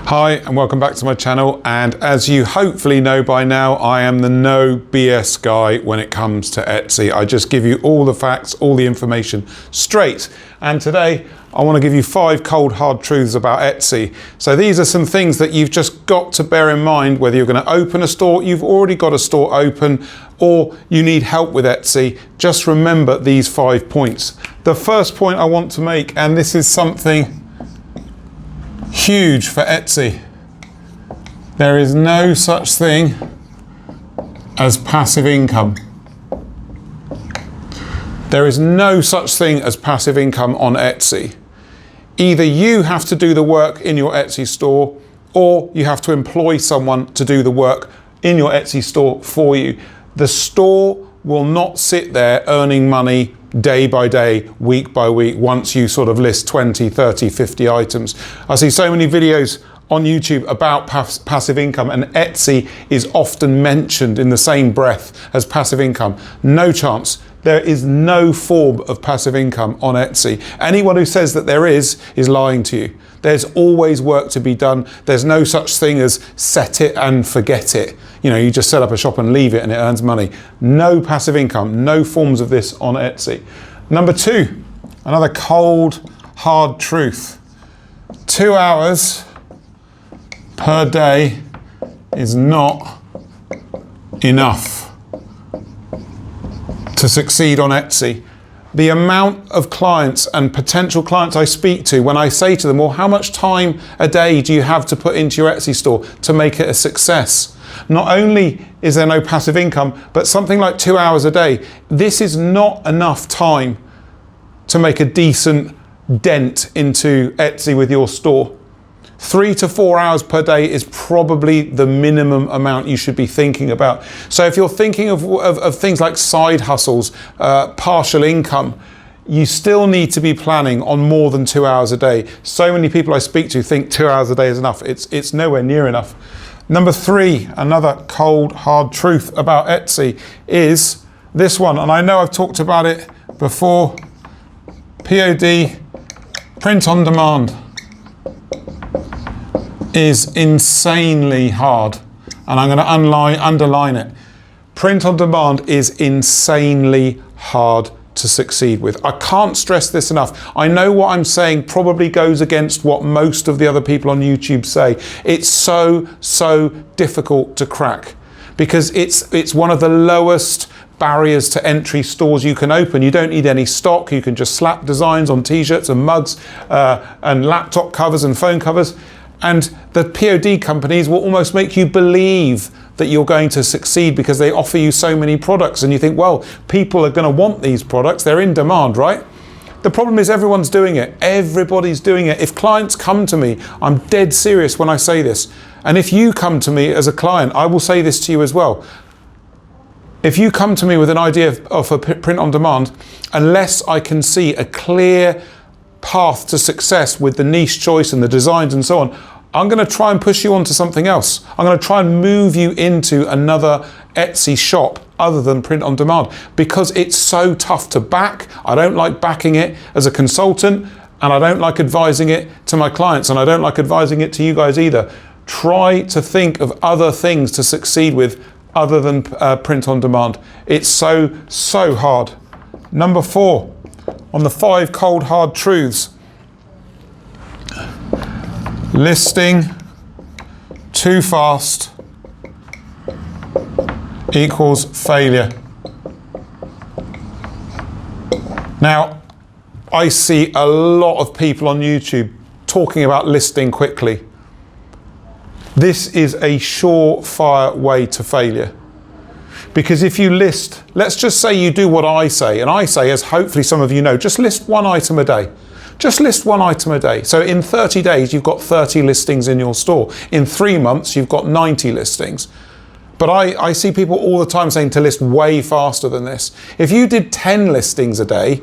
Hi and welcome back to my channel, and as you hopefully know by now, I am the no BS guy when it comes to Etsy. I just give you all the facts, all the information straight. And today I want to give you 5 cold hard truths about Etsy. So these are some things that you've just got to bear in mind whether you're going to open a store, you've already got a store open, or you need help with Etsy. Just remember these 5 points. The first point I want to make, and this is something huge for Etsy. There is no such thing as passive income. There is no such thing as passive income on Etsy. Either you have to do the work in your Etsy store, or you have to employ someone to do the work in your Etsy store for you. The store will not sit there earning money day by day, week by week, once you sort of list 20, 30, 50 items. I see so many videos on YouTube about passive income, and Etsy is often mentioned in the same breath as passive income. No chance. There is no form of passive income on Etsy. Anyone who says that there is lying to you. There's always work to be done. There's no such thing as set it and forget it. You know, you just set up a shop and leave it and it earns money. No passive income, no forms of this on Etsy. Number 2, another cold, hard truth. 2 hours per day is not enough to succeed on Etsy. The amount of clients and potential clients I speak to, when I say to them, well, how much time a day do you have to put into your Etsy store to make it a success? Not only is there no passive income, but something like 2 hours a day. This is not enough time to make a decent dent into Etsy with your store. 3 to 4 hours per day is probably the minimum amount you should be thinking about. So if you're thinking of things like side hustles, partial income, you still need to be planning on more than 2 hours a day. So many people I speak to think 2 hours a day is enough. It's nowhere near enough. Number 3, another cold, hard truth about Etsy is this one, and I know I've talked about it before. POD, print on demand, is insanely hard, and I'm going to underline it. Print on demand is insanely hard to succeed with. I can't stress this enough. I know what I'm saying probably goes against what most of the other people on YouTube say. It's so difficult to crack because it's one of the lowest barriers to entry stores you can open. You don't need any stock. You can just slap designs on t-shirts and mugs and laptop covers and phone covers. And the POD companies will almost make you believe that you're going to succeed because they offer you so many products, and you think, well, people are going to want these products. They're in demand, right? The problem is everyone's doing it. Everybody's doing it. If clients come to me, I'm dead serious when I say this. And if you come to me as a client, I will say this to you as well. If you come to me with an idea of a print on demand, unless I can see a clear path to success with the niche choice and the designs and so on, I'm going to try and push you onto something else. I'm going to try and move you into another Etsy shop other than print on demand because it's so tough to back. I don't like backing it as a consultant, and I don't like advising it to my clients, and I don't like advising it to you guys either. Try to think of other things to succeed with other than print on demand. It's so hard. Number 4, on the 5 cold hard truths. Listing too fast equals failure. Now, I see a lot of people on YouTube talking about listing quickly. This is a surefire way to failure. Because if you list, let's just say you do what I say, and I say, as hopefully some of you know, just list 1 item a day. Just list 1 item a day. So in 30 days, you've got 30 listings in your store. In 3 months, you've got 90 listings. But I see people all the time saying to list way faster than this. If you did 10 listings a day,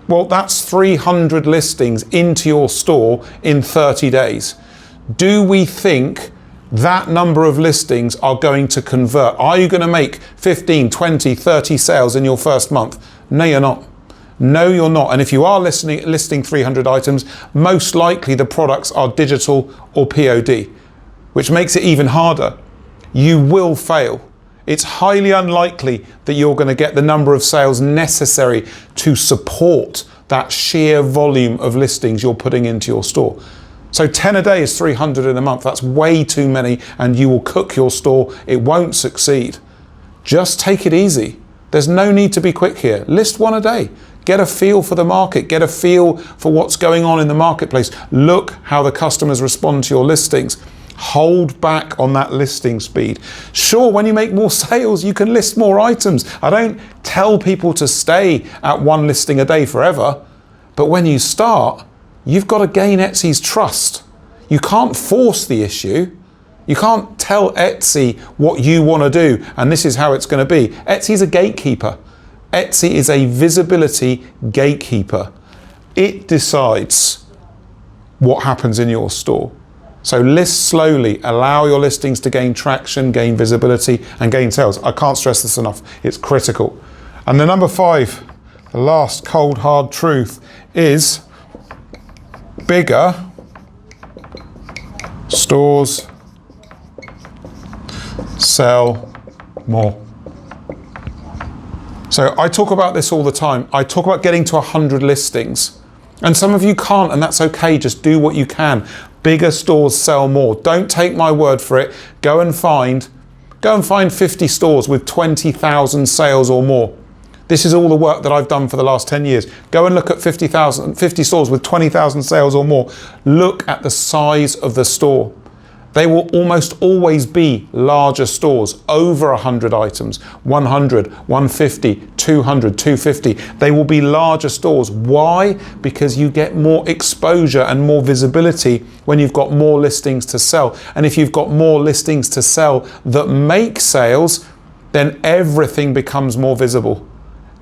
well, that's 300 listings into your store in 30 days. Do we think that number of listings are going to convert? Are you going to make 15, 20, 30 sales in your first month? No, you're not. No, you're not. And if you are listing 300 items, most likely the products are digital or POD. which makes it even harder, you will fail. It's highly unlikely that you're going to get the number of sales necessary to support that sheer volume of listings you're putting into your store. So 10 a day is 300 in a month. That's way too many, and you will cook your store. It won't succeed. Just take it easy. There's no need to be quick here. List one a day. Get a feel for the market. Get a feel for what's going on in the marketplace. Look how the customers respond to your listings. Hold back on that listing speed. Sure, when you make more sales, you can list more items. I don't tell people to stay at one listing a day forever, but when you start, you've got to gain Etsy's trust. You can't force the issue. You can't tell Etsy what you want to do and this is how it's going to be. Etsy's a gatekeeper. Etsy is a visibility gatekeeper. It decides what happens in your store. So list slowly, allow your listings to gain traction, gain visibility, and gain sales. I can't stress this enough. It's critical. And the number 5, the last cold hard truth is bigger stores sell more. So I talk about this all the time. I talk about getting to 100 listings. And some of you can't, and that's okay. Just do what you can. Bigger stores sell more. Don't take my word for it. Go and find 50 stores with 20,000 sales or more. This is all the work that I've done for the last 10 years. Go and look at 50 stores with 20,000 sales or more. Look at the size of the store. They will almost always be larger stores, over 100 items, 100, 150, 200, 250. They will be larger stores. Why? Because you get more exposure and more visibility when you've got more listings to sell. And if you've got more listings to sell that make sales, then everything becomes more visible.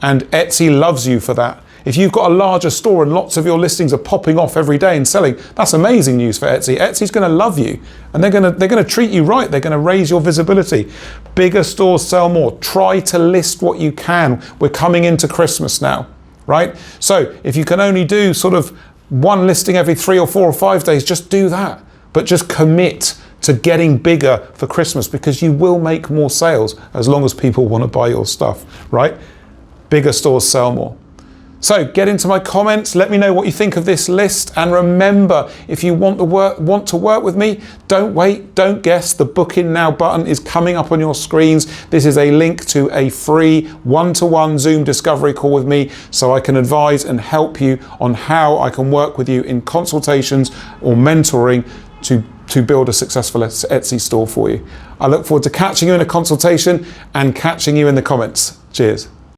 And Etsy loves you for that. If you've got a larger store and lots of your listings are popping off every day and selling, that's amazing news for Etsy. Etsy's going to love you, and they're going to treat you right. They're going to raise your visibility. Bigger stores sell more. Try to list what you can. We're coming into Christmas now, right? So if you can only do sort of one listing every 3 or 4 or 5 days, just do that. But just commit to getting bigger for Christmas, because you will make more sales as long as people want to buy your stuff, right? Bigger stores sell more. So get into my comments, let me know what you think of this list, and remember, if you want to work with me, don't wait, don't guess. The booking now button is coming up on your screens. This is a link to a free one-to-one Zoom discovery call with me, so I can advise and help you on how I can work with you in consultations or mentoring to build a successful Etsy store for you. I look forward to catching you in a consultation and catching you in the comments. Cheers.